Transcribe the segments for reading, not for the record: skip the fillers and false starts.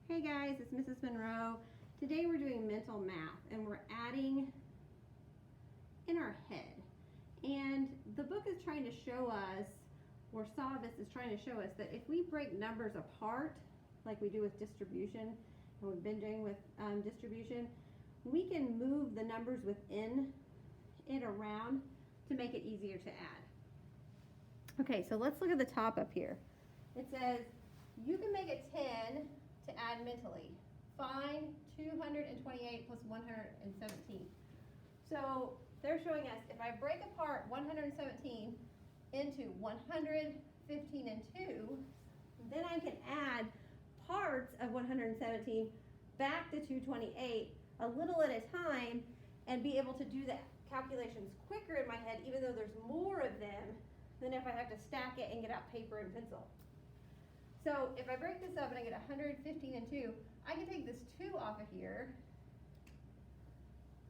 Hey guys, it's Mrs. Monroe. Today we're doing mental math and we're adding in our head. And the book is trying to show us, or Savas is trying to show us, that if we break numbers apart, like we do with distribution, and we've been doing with distribution, we can move the numbers within it around to make it easier to add. Okay, so let's look at the top up here. It says, you can make a 10 to add mentally. Find 228 plus 117. So they're showing us if I break apart 117 into 115 and 2, then I can add parts of 117 back to 228 a little at a time and be able to do the calculations quicker in my head, even though there's more of them than if I have to stack it and get out paper and pencil. So if I break this up and I get 115 and 2, I can take this 2 off of here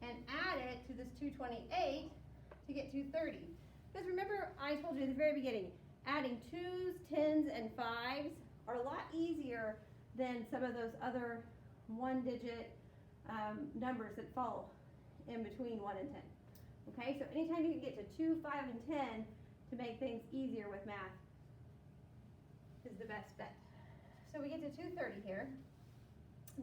and add it to this 228 to get 230. Because remember, I told you at the very beginning, adding 2s, 10s, and 5s are a lot easier than some of those other one-digit numbers that fall in between 1 and 10. Okay, so anytime you can get to 2, 5, and 10 to make things easier with math is the best bet. So we get to 230 here.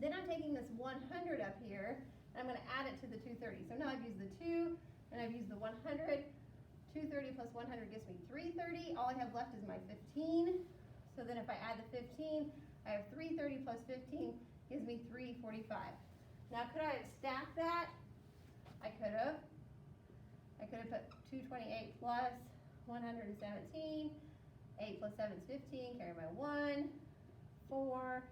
Then I'm taking this 100 up here, and I'm going to add it to the 230. So now I've used the 2, and I've used the 100. 230 plus 100 gives me 330. All I have left is my 15. So then if I add the 15, I have 330 plus 15 gives me 345. Now could I have stacked that? I could have. I could have put 228 plus 117. 8 plus 7 is 15, carry my 1, 4,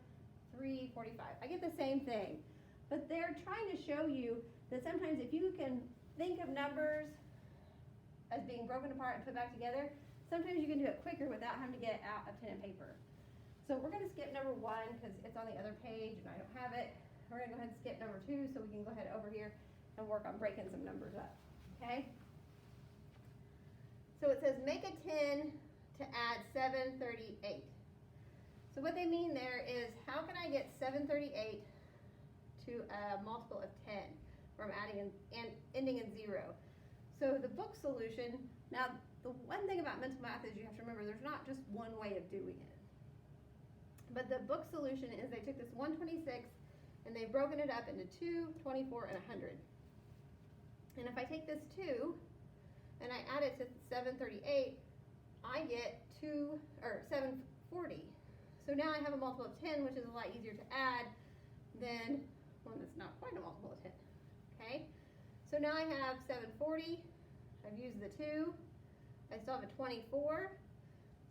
3, 45. I get the same thing. But they're trying to show you that sometimes if you can think of numbers as being broken apart and put back together, sometimes you can do it quicker without having to get out a pen and paper. So we're going to skip number 1 because it's on the other page and I don't have it. We're going to go ahead and skip number 2 so we can go ahead over here and work on breaking some numbers up. Okay? So it says make a 10 to add 738. So what they mean there is, how can I get 738 to a multiple of 10, where I'm adding and ending in 0? So the book solution, now the one thing about mental math is you have to remember there's not just one way of doing it. But the book solution is they took this 126 and they've broken it up into 2, 24, and 100. And if I take this 2 and I add it to 738, I get 740. So now I have a multiple of 10, which is a lot easier to add than one that's not quite a multiple of 10. Okay? So now I have 740. I've used the 2. I still have a 24.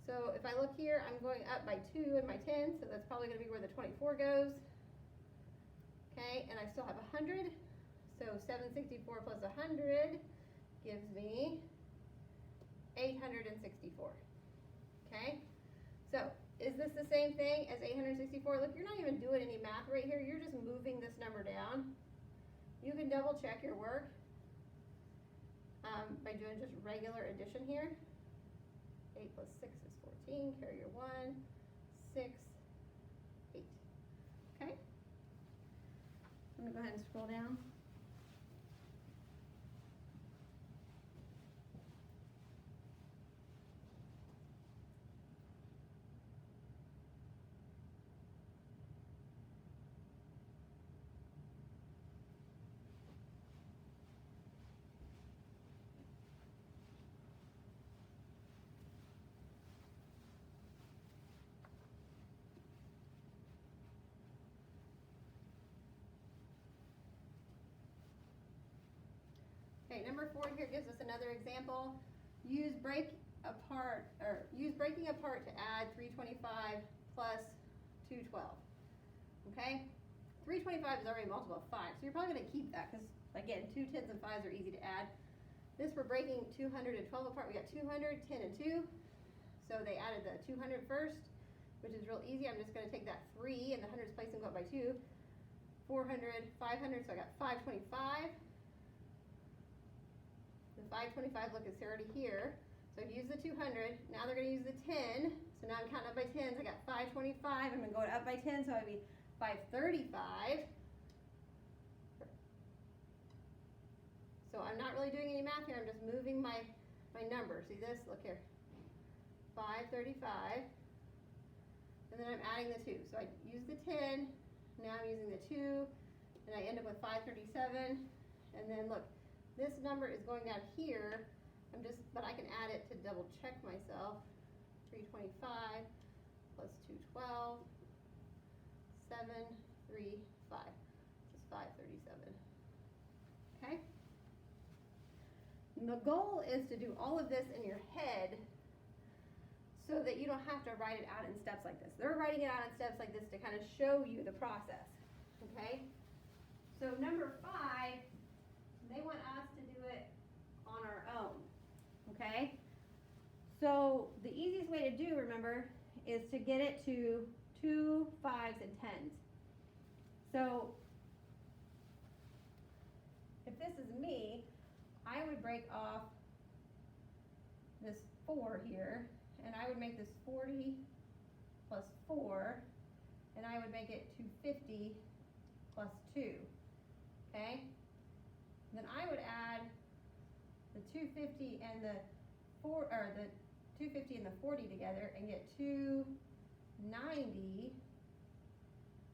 So if I look here, I'm going up by 2 in my 10, so that's probably going to be where the 24 goes. Okay, and I still have 100. So 764 plus 100 gives me 864. Okay, so is this the same thing as 864? Look, you're not even doing any math right here. You're just moving this number down. You can double check your work by doing just regular addition here. 8 plus 6 is 14. Carry your 1, 6, 8. Okay, I'm going to go ahead and scroll down. Okay, number 4 here gives us another example. Use breaking apart to add 325 plus 212. Okay, 325 is already a multiple of 5, so you're probably going to keep that because, again, 2 10s and 5s are easy to add. This we're breaking 212 apart. We got 200, 10, and 2. So they added the 200 first, which is real easy. I'm just going to take that 3 and the hundreds place and go up by 2. 400, 500, so I got 525. The 525, look, it's already here. So I've used the 200. Now they're going to use the 10. So now I'm counting up by 10s. I got 525. I'm going to go up by 10, so I'd be 535. So I'm not really doing any math here, I'm just moving my number. See this? Look here. 535. And then I'm adding the 2. So I use the 10, now I'm using the 2, and I end up with 537. And then look, this number is going down here. But I can add it to double check myself. 325 plus 212, 735. This is 537. Okay? And the goal is to do all of this in your head so that you don't have to write it out in steps like this. They're writing it out in steps like this to kind of show you the process. Okay? So number 5, they want us to do it on our own. Okay? So the easiest way to do, remember, is to get it to 2 5s and 10s. So if this is me, I would break off this 4 here, and I would make this 40 plus 4, and I would make it 250 plus 2. Okay? Then I would add the 250 and the 250 and the 40 together and get 290.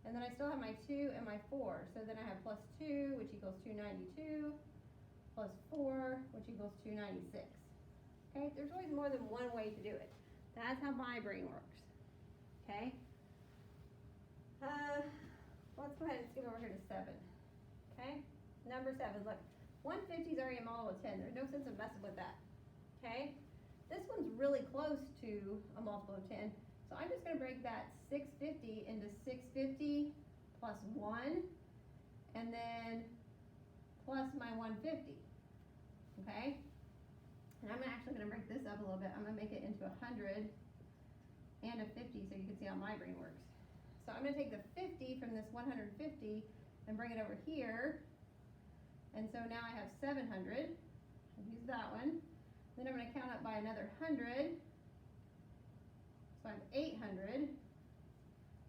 And then I still have my 2 and my 4. So then I have plus 2, which equals 292, plus 4, which equals 296. Okay? There's always more than one way to do it. That's how my brain works. Okay? Let's go ahead and skip over here to 7. Okay? Number 7, look. 150 is already a multiple of 10. There's no sense of messing with that. Okay? This one's really close to a multiple of 10. So I'm just going to break that 650 into 650 plus 1, and then plus my 150. Okay? And I'm actually going to break this up a little bit. I'm going to make it into 100 and a 50 so you can see how my brain works. So I'm going to take the 50 from this 150 and bring it over here. And so now I have 700. I'll use that one. Then I'm going to count up by another 100. So I have 800.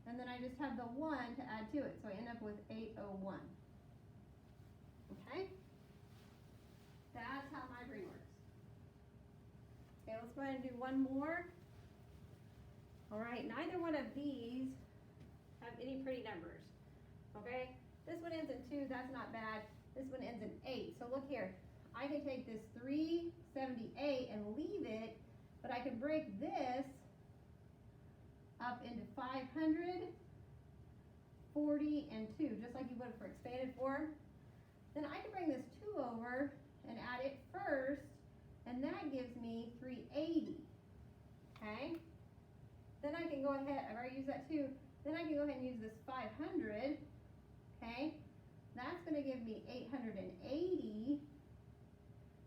And then I just have the 1 to add to it. So I end up with 801. Okay? That's how my brain works. Okay, let's go ahead and do one more. All right, neither one of these have any pretty numbers. Okay? This one ends in 2, that's not bad. This one ends in 8. So look here. I can take this 378 and leave it, but I can break this up into 500, 40, and 2, just like you would for expanded form. Then I can bring this 2 over and add it first, and that gives me 380. Okay? Then I can go ahead, I've already used that 2. Then I can go ahead and use this 500. Okay? That's going to give me 880.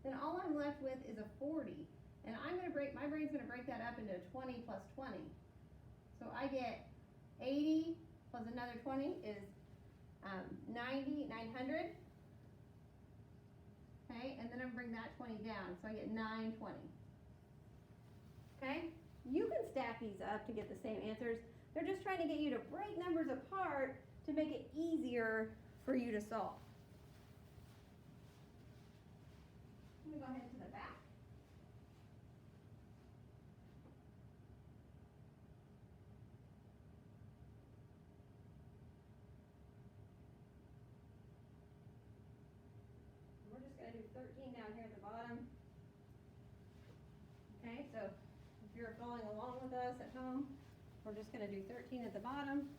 Then all I'm left with is a 40. And my brain's going to break that up into 20 plus 20. So I get 80 plus another 20 is 900. Okay, and then I'm bring that 20 down, so I get 920. Okay, you can stack these up to get the same answers. They're just trying to get you to break numbers apart to make it easier for you to solve. I'm going to go ahead to the back. We're just going to do 13 down here at the bottom. Okay, so if you're following along with us at home, we're just going to do 13 at the bottom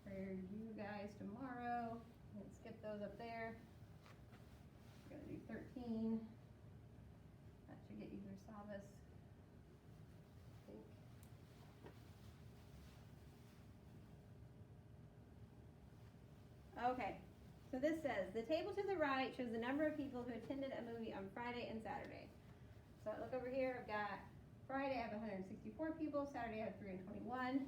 for you guys tomorrow. Let's skip those up there. We're going to do 13. That should get you through Savas. Okay, so this says, the table to the right shows the number of people who attended a movie on Friday and Saturday. So I look over here, I've got Friday I have 164 people, Saturday I have 321.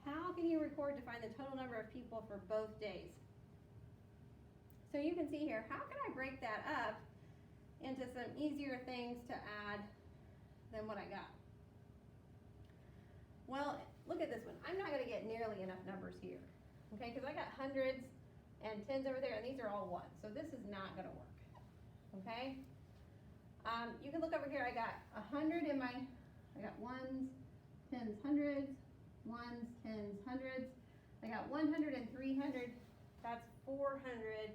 How can you record to find the total number of people for both days? So you can see here, how can I break that up into some easier things to add than what I got? Well, look at this one. I'm not gonna get nearly enough numbers here, okay? Because I got hundreds and tens over there, and these are all ones. So this is not gonna work, okay? You can look over here. I got 100 in my, I got ones, tens, hundreds, ones, tens, hundreds. I got 100 and 300. That's 400.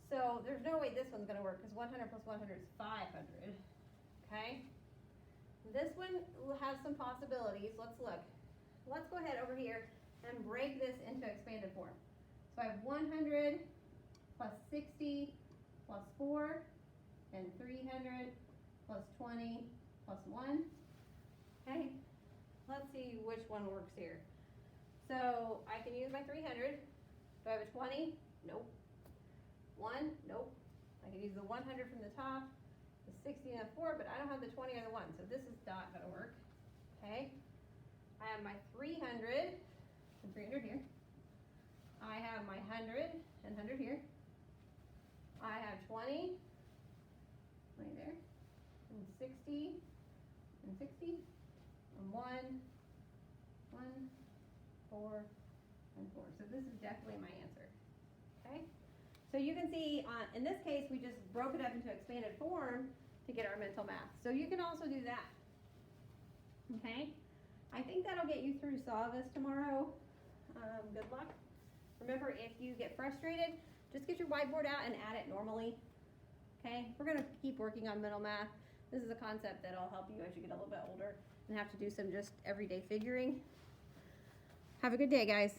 So there's no way this one's gonna work because 100 plus 100 is 500. Okay? This one has some possibilities. Let's look. Let's go ahead over here and break this into expanded form. So I have 100 plus 60 plus 4 and 300 plus 20 plus 1. Okay? Let's see which one works here. So I can use my 300. Do I have a 20? Nope. 1? Nope. I can use the 100 from the top, the 60 and the 4, but I don't have the 20 or the 1, so this is not going to work. Okay? I have my 300 and 300 here. I have my 100 and 100 here. I have 20 right there, and 60 and 60, and 1, 1, 4, and 4. So this is definitely my answer. Okay? So you can see, in this case, we just broke it up into expanded form to get our mental math. So you can also do that. Okay? I think that'll get you through Savas tomorrow. Good luck. Remember, if you get frustrated, just get your whiteboard out and add it normally. Okay? We're going to keep working on mental math. This is a concept that'll help you as you get a little bit older and have to do some just everyday figuring. Have a good day, guys.